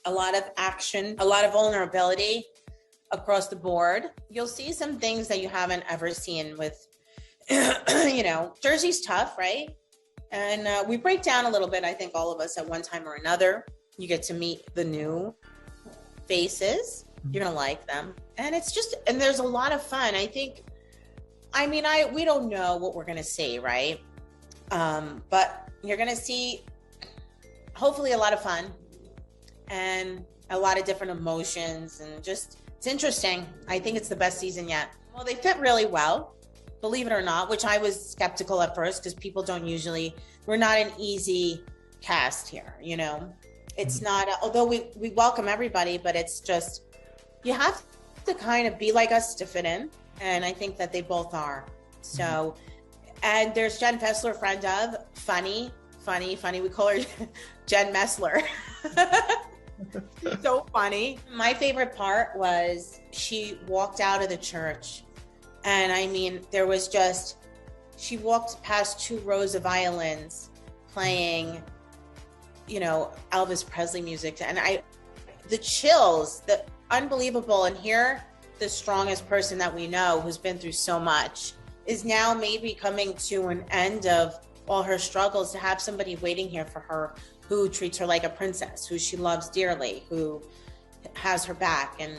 a lot of action, a lot of vulnerability across the board. You'll see some things that you haven't ever seen with, Jersey's tough, right? And we break down a little bit, I think all of us at one time or another. You get to meet the new faces. You're going to like them. And there's a lot of fun. We don't know what we're going to see, right? But you're going to see hopefully a lot of fun and a lot of different emotions, and it's interesting. I think it's the best season yet. Well, they fit really well, believe it or not, which I was skeptical at first because people we're not an easy cast here, It's not, although we welcome everybody, but it's just, you have to kind of be like us to fit in. And I think that they both are. So, and there's Jen Fessler, friend of, funny. We call her Jen Messler. So funny. My favorite part was she walked out of the church. And she walked past 2 rows of violins playing, Elvis Presley music. And the chills, the unbelievable. And here, the strongest person that we know who's been through so much is now maybe coming to an end of all her struggles, to have somebody waiting here for her who treats her like a princess, who she loves dearly, who has her back. And,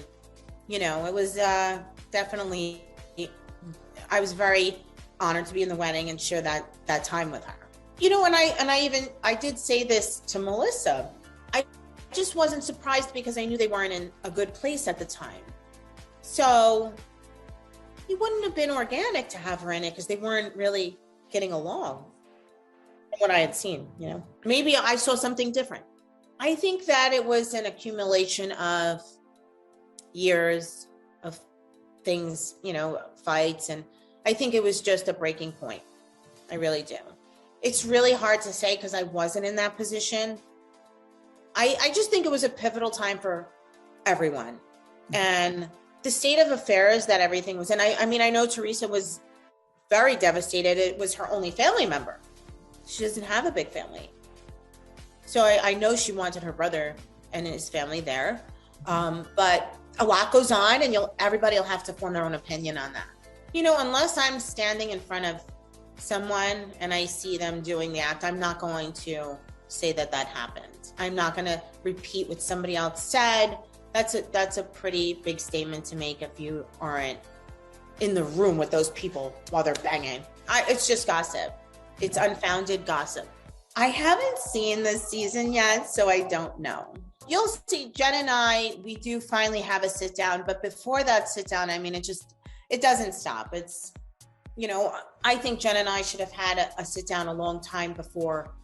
it was definitely, I was very honored to be in the wedding and share that time with her. I did say this to Melissa. I just wasn't surprised because I knew they weren't in a good place at the time. So it wouldn't have been organic to have her in it because they weren't really getting along from what I had seen, Maybe I saw something different. I think that it was an accumulation of years of things, fights, and I think it was just a breaking point. I really do. It's really hard to say because I wasn't in that position. I just think it was a pivotal time for everyone. And the state of affairs that everything was in. I know Teresa was very devastated. It was her only family member. She doesn't have a big family. So I know she wanted her brother and his family there. But a lot goes on, and everybody will have to form their own opinion on that. Unless I'm standing in front of someone and I see them doing the act, I'm not going to say that happened. I'm not going to repeat what somebody else said. That's a pretty big statement to make if you aren't in the room with those people while they're banging. It's just gossip. It's unfounded gossip. I haven't seen this season yet, so I don't know. You'll see Jen and I, we do finally have a sit down, but before that sit down, it doesn't stop. It's, I think Jen and I should have had a sit down a long time before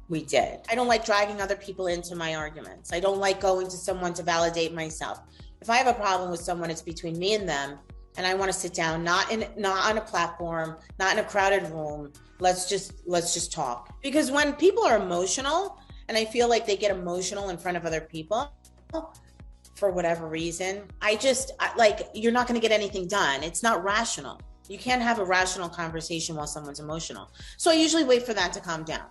we did. I don't like dragging other people into my arguments. I don't like going to someone to validate myself. If I have a problem with someone, it's between me and them, and I want to sit down, not on a platform, not in a crowded room. Let's just talk. Because when people are emotional, and I feel like they get emotional in front of other people for whatever reason, you're not going to get anything done. It's not rational. You can't have a rational conversation while someone's emotional. So I usually wait for that to calm down.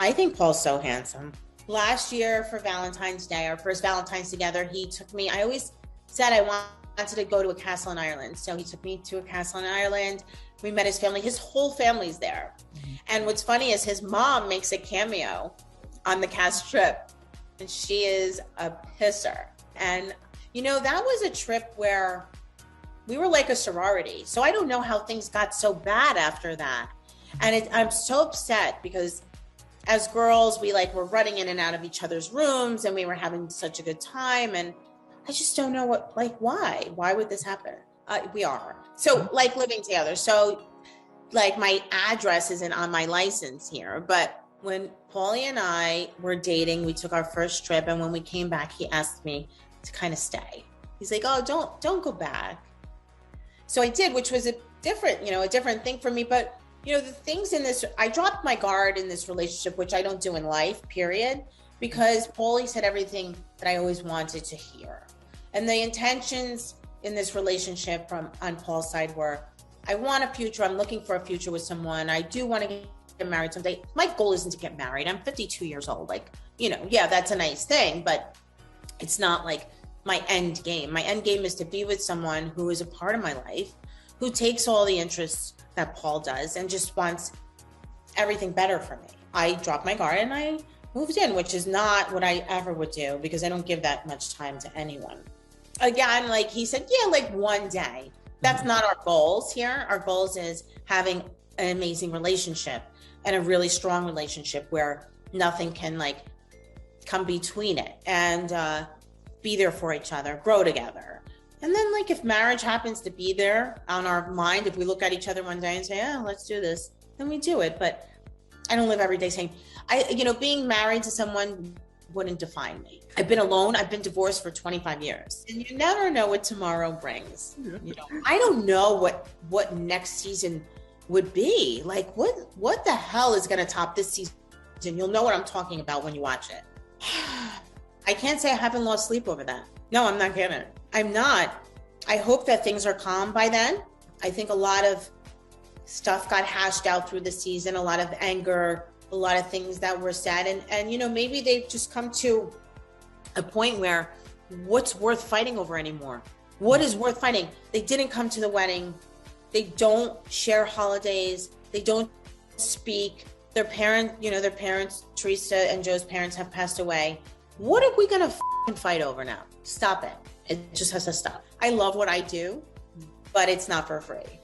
I think Paul's so handsome. Last year for Valentine's Day, our first Valentine's together, he took me, I always said I wanted to go to a castle in Ireland. So he took me to a castle in Ireland. We met his family. His whole family's there. Mm-hmm. And what's funny is his mom makes a cameo on the cast trip. And she is a pisser. And, that was a trip where we were like a sorority. So I don't know how things got so bad after that. And I'm so upset because as girls, we were running in and out of each other's rooms and we were having such a good time. And I just don't know why would this happen? We are. So living together. So my address isn't on my license here, but when Paulie and I were dating, we took our first trip. And when we came back, he asked me to kind of stay. He's like, oh, don't go back. So I did, which was a different thing for me. But the things in this, I dropped my guard in this relationship, which I don't do in life, period, because Paulie said everything that I always wanted to hear. And the intentions in this relationship on Paul's side were, I want a future. I'm looking for a future with someone. I do want to get married someday. My goal isn't to get married. I'm 52 years old. Yeah, that's a nice thing, but It's not like my end game. My end game is to be with someone who is a part of my life, who takes all the interests that Paul does and just wants everything better for me. I dropped my guard and I moved in, which is not what I ever would do because I don't give that much time to anyone. Again, like he said, yeah, like one day. That's not our goals here. Our goals is having an amazing relationship and a really strong relationship where nothing can like come between it, and be there for each other, grow together. And then like if marriage happens to be there on our mind, if we look at each other one day and say, oh, let's do this, then we do it. But I don't live every day saying, being married to someone wouldn't define me. I've been alone. I've been divorced for 25 years. And you never know what tomorrow brings. I don't know what next season would be. Like what the hell is going to top this season? You'll know what I'm talking about when you watch it. I can't say I haven't lost sleep over that. No, I'm not kidding. I'm not. I hope that things are calm by then. I think a lot of stuff got hashed out through the season, a lot of anger, a lot of things that were said. And maybe they've just come to a point where what's worth fighting over anymore? What is worth fighting? They didn't come to the wedding. They don't share holidays. They don't speak. Their parents, Teresa and Joe's parents have passed away. What are we going to fight over now? Stop it. It just has to stop. I love what I do, but it's not for free.